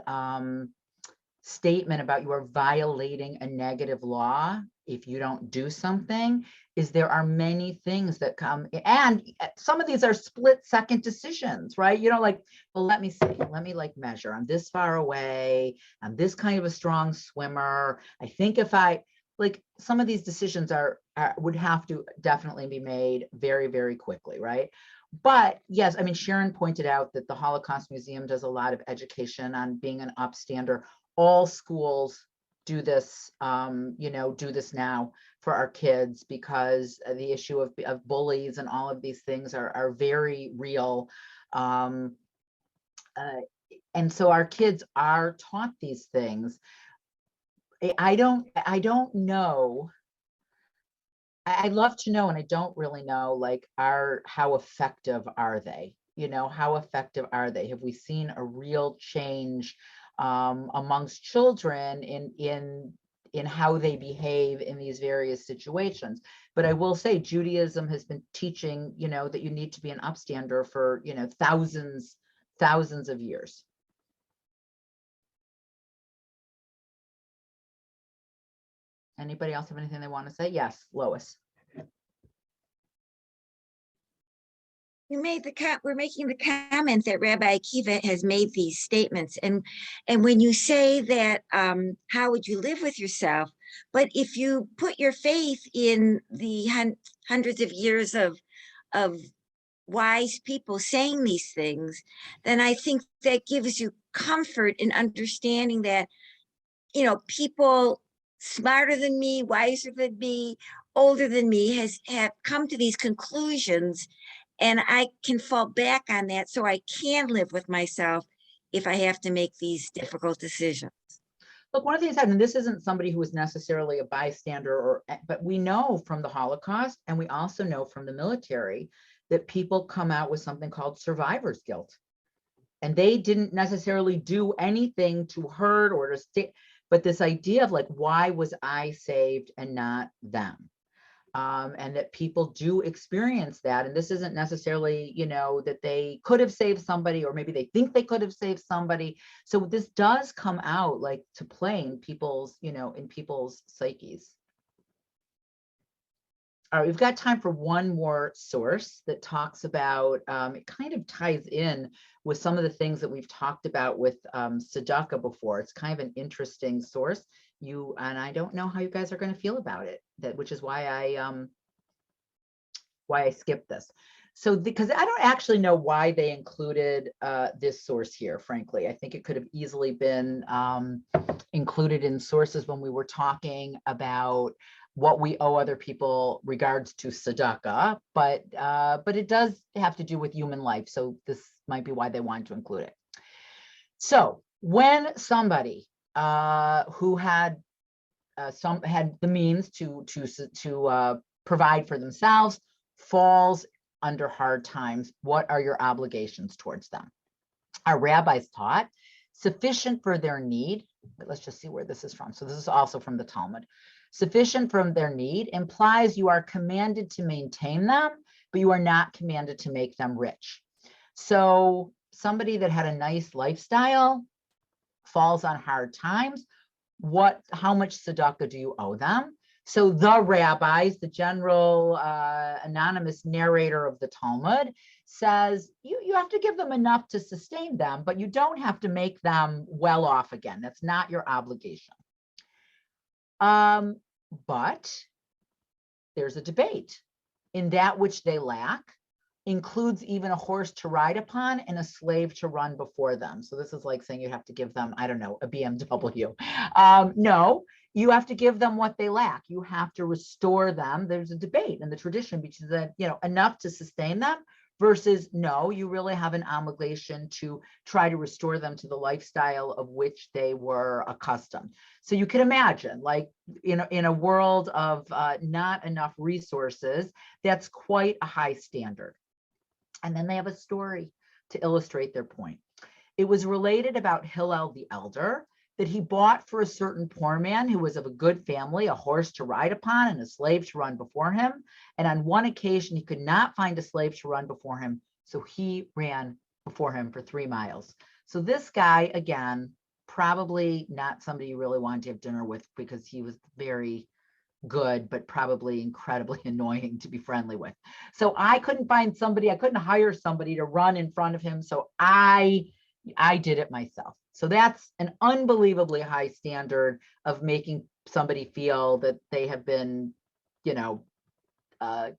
statement about you are violating a negative law if you don't do something, is there are many things that come, and some of these are split second decisions, right? You know, like, well, let me see, let me like measure, I'm this far away, I'm this kind of a strong swimmer, I think if I, like some of these decisions would have to definitely be made very, very quickly, right? But yes, I mean, Sharon pointed out that the Holocaust Museum does a lot of education on being an upstander. All schools do this, do this now for our kids, because the issue of bullies and all of these things are very real. And so our kids are taught these things. I don't know. I'd love to know, and I don't really know, like, how effective are they? How effective are they? Have we seen a real change amongst children in how they behave in these various situations? But I will say Judaism has been teaching, that you need to be an upstander for, thousands of years. Anybody else have anything they want to say? Yes, Lois. We're making the comment that Rabbi Akiva has made these statements, and when you say that, how would you live with yourself? But if you put your faith in the hundreds of years of wise people saying these things, then I think that gives you comfort in understanding that, people smarter than me, wiser than me, older than me have come to these conclusions, and I can fall back on that, so I can live with myself if I have to make these difficult decisions. Look, one of the things, and this isn't somebody who is necessarily a bystander, but we know from the Holocaust, and we also know from the military, that people come out with something called survivor's guilt. And they didn't necessarily do anything to hurt or to stay, but this idea of like, why was I saved and not them? And that people do experience that. And this isn't necessarily, that they could have saved somebody, or maybe they think they could have saved somebody. So this does come out like to play in people's, in people's psyches. All right, we've got time for one more source that talks about, it kind of ties in with some of the things that we've talked about with tzedakah before. It's kind of an interesting source. And I don't know how you guys are going to feel about it, which is why I skipped this. So because I don't actually know why they included this source here, frankly. I think it could have easily been included in sources when we were talking about what we owe other people regards to tzedakah, but it does have to do with human life. So this might be why they wanted to include it. So when somebody who had the means to provide for themselves falls under hard times, what are your obligations towards them? Our rabbis taught sufficient for their need. But let's just see where this is from. So this is also from the Talmud. Sufficient from their need implies you are commanded to maintain them, but you are not commanded to make them rich. So somebody that had a nice lifestyle falls on hard times. How much tzedakah do you owe them? So the rabbis, the general anonymous narrator of the Talmud, says you have to give them enough to sustain them, but you don't have to make them well off again. That's not your obligation. But there's a debate. In that which they lack includes even a horse to ride upon and a slave to run before them. So this is like saying you have to give them, I don't know, a BMW. No, you have to give them what they lack. You have to restore them. There's a debate in the tradition between that, enough to sustain them versus no, you really have an obligation to try to restore them to the lifestyle of which they were accustomed. So you can imagine, like in a world of not enough resources, that's quite a high standard. And then they have a story to illustrate their point. It was related about Hillel the elder that he bought for a certain poor man who was of a good family a horse to ride upon and a slave to run before him. And on one occasion, he could not find a slave to run before him, so he ran before him for 3 miles. So this guy, again, probably not somebody you really wanted to have dinner with because he was very good, but probably incredibly annoying to be friendly with. So I couldn't hire somebody to run in front of him. So I did it myself. So that's an unbelievably high standard of making somebody feel that they have been, you know,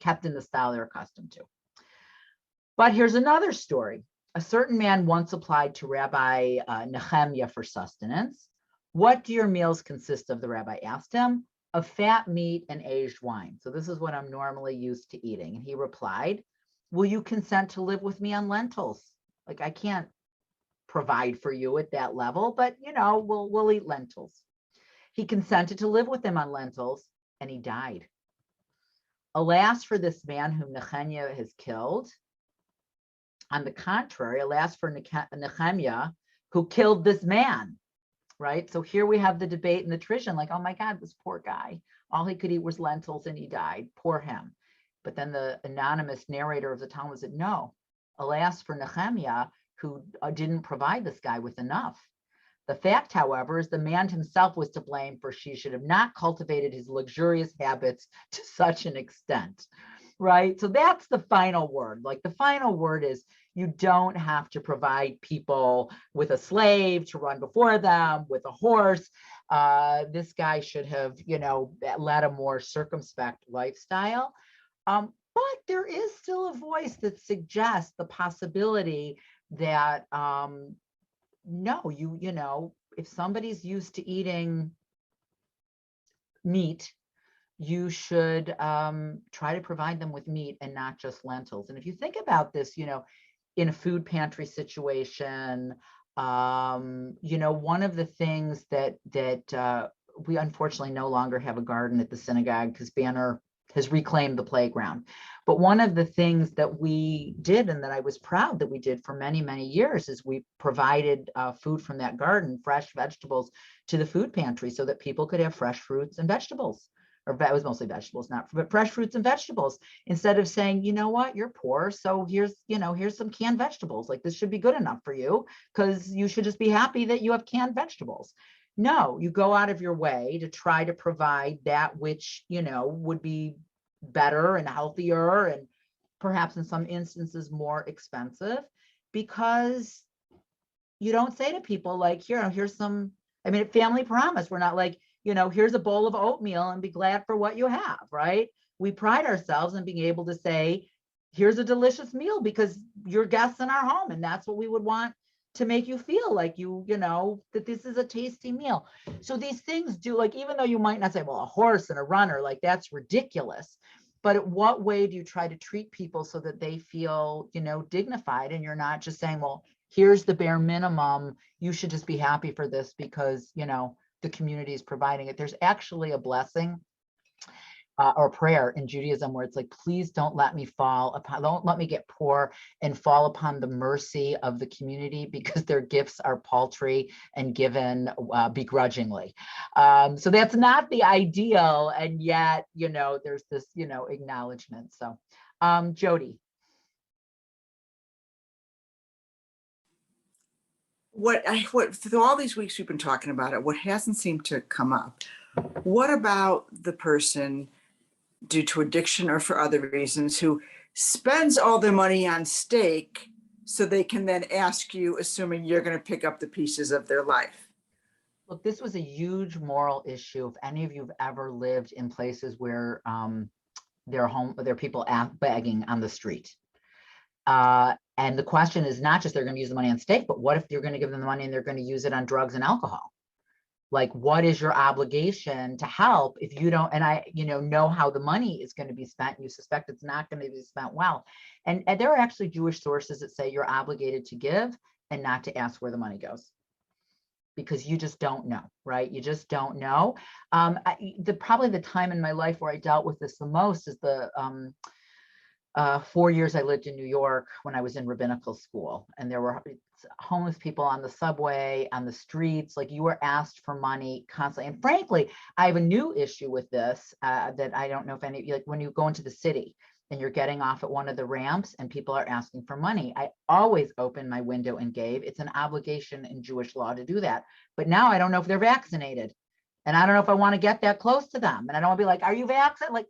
kept in the style they're accustomed to. But here's another story. A certain man once applied to Rabbi Nehemiah for sustenance. What do your meals consist of? The rabbi asked him. Of fat meat and aged wine. So this is what I'm normally used to eating. And he replied, will you consent to live with me on lentils? Like, I can't provide for you at that level, but you know, we'll eat lentils. He consented to live with him on lentils, and he died. Alas for this man whom Nehemiah has killed. On the contrary, alas for Nehemiah who killed this man, right? So here we have the debate and the tradition, like, oh my God, this poor guy, all he could eat was lentils and he died, poor him. But then the anonymous narrator of the Talmud said, no, alas for Nehemiah who didn't provide this guy with enough. The fact, however, is the man himself was to blame, for she should have not cultivated his luxurious habits to such an extent, right? So that's the final word. Like, the final word is, you don't have to provide people with a slave to run before them, with a horse. This guy should have, you know, led a more circumspect lifestyle. But there is still a voice that suggests the possibility that, no, you know, if somebody's used to eating meat, you should try to provide them with meat and not just lentils. And if you think about this, you know, in a food pantry situation, you know, one of the things that we unfortunately no longer have a garden at the synagogue because Banner has reclaimed the playground. But one of the things that we did, and that I was proud that we did for many, many years, is we provided food from that garden, fresh vegetables, to the food pantry so that people could have fresh fruits and vegetables. Or it was mostly vegetables, but fresh fruits and vegetables, instead of saying, you know what, you're poor, so here's, you know, here's some canned vegetables. Like, this should be good enough for you because you should just be happy that you have canned vegetables. No, you go out of your way to try to provide that which, you know, would be better and healthier and perhaps in some instances more expensive, because you don't say to people like, here's some, I mean, family promise. We're not like, you know, here's a bowl of oatmeal and be glad for what you have, right? We pride ourselves in being able to say, here's a delicious meal because you're guests in our home, and that's what we would want to make you feel like you know, that this is a tasty meal. So these things do, like, even though you might not say, well, a horse and a runner, like, that's ridiculous. But at what way do you try to treat people so that they feel, you know, dignified, and you're not just saying, well, here's the bare minimum, you should just be happy for this because, you know, the community is providing it. There's actually a blessing or prayer in Judaism where it's like, please don't let me don't let me get poor and fall upon the mercy of the community, because their gifts are paltry and given begrudgingly. So that's not the ideal, and yet, you know, there's this, you know, acknowledgement. So Jody. What through all these weeks we've been talking about it, what hasn't seemed to come up, what about the person, due to addiction or for other reasons, who spends all their money on steak so they can then ask you, assuming you're going to pick up the pieces of their life? Look, this was a huge moral issue. If any of you have ever lived in places where there are people begging on the street. And the question is not just they're going to use the money on steak, but what if you're going to give them the money and they're going to use it on drugs and alcohol? Like, what is your obligation to help if you don't, and I, you know how the money is going to be spent, and you suspect it's not going to be spent well. And there are actually Jewish sources that say you're obligated to give and not to ask where the money goes, because you just don't know, right? You just don't know. Probably the time in my life where I dealt with this the most is the 4 years I lived in New York when I was in rabbinical school, and there were homeless people on the subway, on the streets. Like, you were asked for money constantly. And frankly, I have a new issue with this that I don't know if any, like, when you go into the city and you're getting off at one of the ramps and people are asking for money, I always open my window and gave. It's an obligation in Jewish law to do that. But now I don't know if they're vaccinated, and I don't know if I want to get that close to them, and I don't want to be like, are you vaccinated? Like,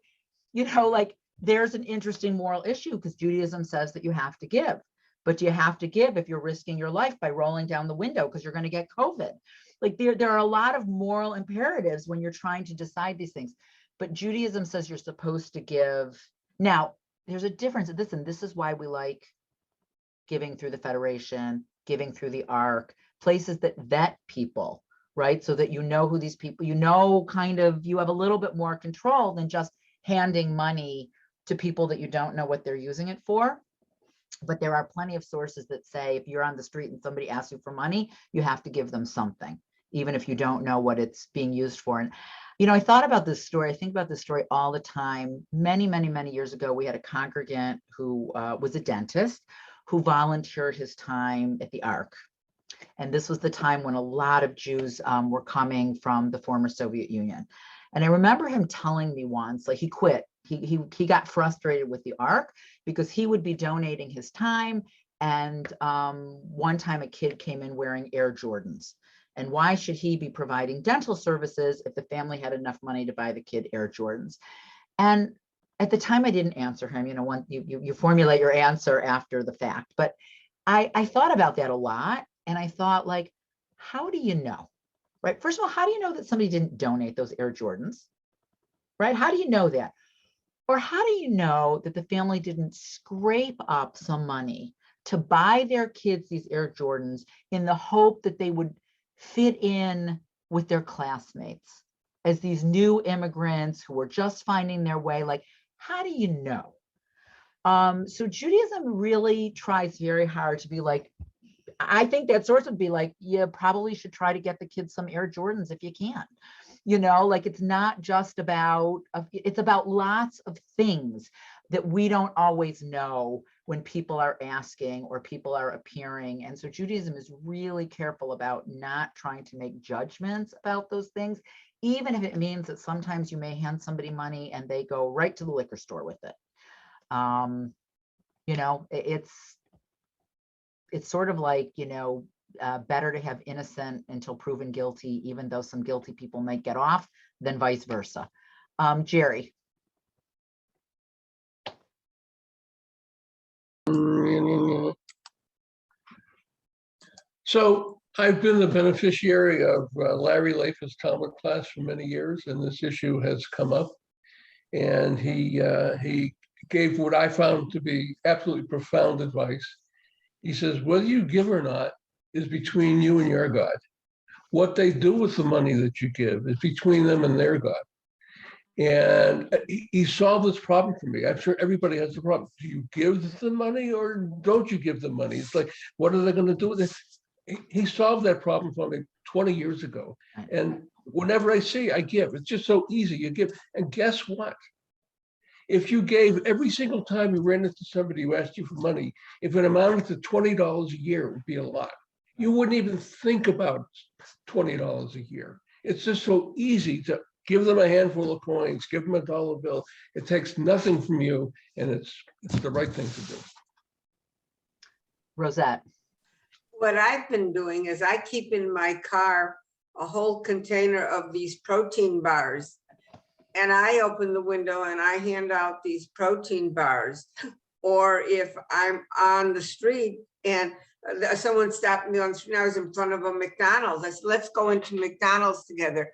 you know, like, there's an interesting moral issue because Judaism says that you have to give. but you have to give if you're risking your life by rolling down the window because you're going to get COVID. Like there are a lot of moral imperatives when you're trying to decide these things. But Judaism says you're supposed to give. Now, there's a difference in this, and this is why we like giving through the Federation, giving through the Ark, places that vet people, right? So that you know who these people, you know, kind of, you have a little bit more control than just handing money to people that you don't know what they're using it for. But there are plenty of sources that say if you're on the street and somebody asks you for money, you have to give them something, even if you don't know what it's being used for. And, you know, I thought about this story. I think about this story all the time. Many, many, many years ago, we had a congregant who was a dentist who volunteered his time at the Ark. And this was the time when a lot of Jews were coming from the former Soviet Union. And I remember him telling me once, like he quit. He got frustrated with the Ark because he would be donating his time. And one time a kid came in wearing Air Jordans. And why should he be providing dental services if the family had enough money to buy the kid Air Jordans? And at the time I didn't answer him, you know, you formulate your answer after the fact. But I thought about that a lot. And I thought, like, how do you know? Right? First of all, how do you know that somebody didn't donate those Air Jordans? Right? How do you know that? Or how do you know that the family didn't scrape up some money to buy their kids these Air Jordans in the hope that they would fit in with their classmates as these new immigrants who were just finding their way? Like, how do you know? So Judaism really tries very hard to be like, I think that source would be like, you probably should try to get the kids some Air Jordans if you can. You know, like it's not just about, it's about lots of things that we don't always know when people are asking or people are appearing. And so Judaism is really careful about not trying to make judgments about those things, even if it means that sometimes you may hand somebody money and they go right to the liquor store with it. You know, it's sort of like, you know, better to have innocent until proven guilty, even though some guilty people might get off, than vice versa. Jerry. So I've been the beneficiary of Larry Leif's Talmud class for many years, and this issue has come up. And he gave what I found to be absolutely profound advice. He says, whether you give or not is between you and your God. What they do with the money that you give is between them and their God. And he solved this problem for me. I'm sure everybody has a problem. Do you give the money or don't you give the money? It's like, what are they going to do with it? He solved that problem for me 20 years ago. And whenever I see, I give. It's just so easy. You give. And guess what? If you gave every single time you ran into somebody who asked you for money, if it amounted to $20 a year, it would be a lot. You wouldn't even think about $20 a year. It's just so easy to give them a handful of coins, give them a dollar bill. It takes nothing from you, and it's the right thing to do. Rosette. What I've been doing is I keep in my car a whole container of these protein bars. And I open the window and I hand out these protein bars. Or if I'm on the street and someone stopped me on the street, I was in front of a McDonald's. I said, let's go into McDonald's together.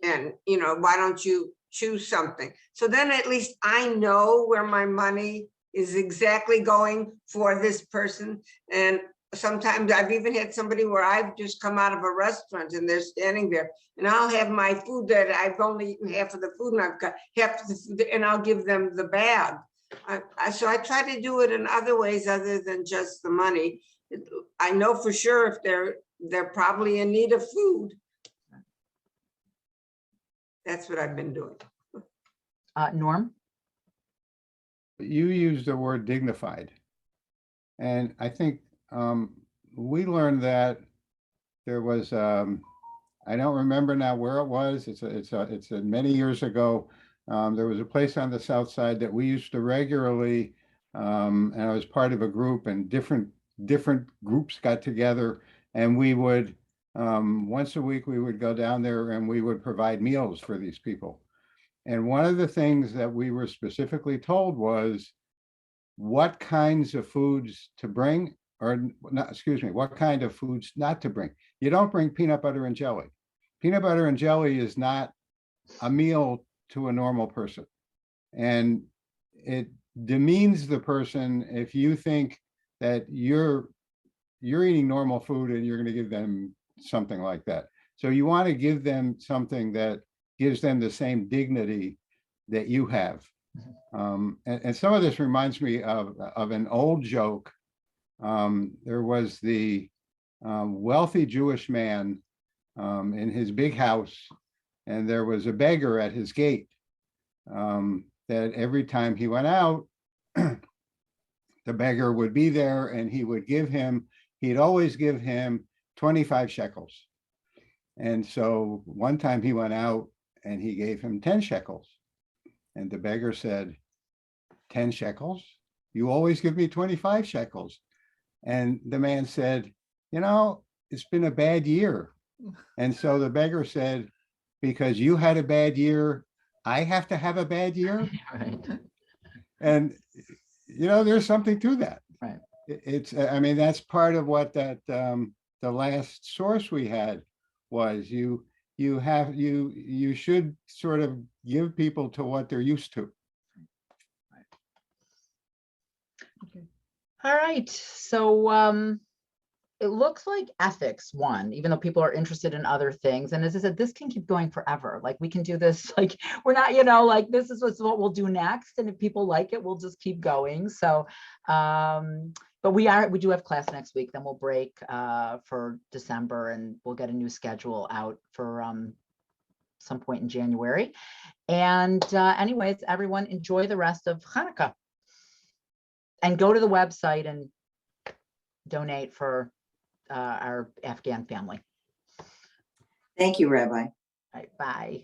And, you know, why don't you choose something? So then at least I know where my money is exactly going for this person. And sometimes I've even had somebody where I've just come out of a restaurant and they're standing there and I'll have my food that I've only eaten half of the food and I've got half of the food and I'll give them the bag. So I try to do it in other ways other than just the money. I know for sure if they're probably in need of food. That's what I've been doing. Norm. You used the word dignified. And I think we learned that there was, I don't remember now where it was. It's many years ago. There was a place on the South Side that we used to regularly, and I was part of a group, and different groups got together, and we would, once a week, we would go down there and we would provide meals for these people. And one of the things that we were specifically told was what kinds of foods to bring not, excuse me, what kind of foods not to bring. You don't bring peanut butter and jelly. Peanut butter and jelly is not a meal to a normal person. And it demeans the person if you think that you're eating normal food and you're going to give them something like that. So you want to give them something that gives them the same dignity that you have. And some of this reminds me of an old joke. There was the wealthy Jewish man in his big house, and there was a beggar at his gate that every time he went out, the beggar would be there and he'd always give him 25 shekels. And so one time he went out and he gave him 10 shekels. And the beggar said, 10 shekels? You always give me 25 shekels. And the man said, you know, it's been a bad year. And so the beggar said, because you had a bad year, I have to have a bad year. Right. And, you know, there's something to that. Right. It's, I mean, that's part of what that, the last source we had was you should sort of give people to what they're used to. All right, so it looks like ethics won, even though people are interested in other things. And as I said, this can keep going forever. Like we can do this, like we're not, you know, like this is what we'll do next. And if people like it, we'll just keep going. So, but we do have class next week, then we'll break for December and we'll get a new schedule out for some point in January. And anyways, everyone enjoy the rest of Hanukkah. And go to the website and donate for our Afghan family. Thank you, Rabbi. All right, bye.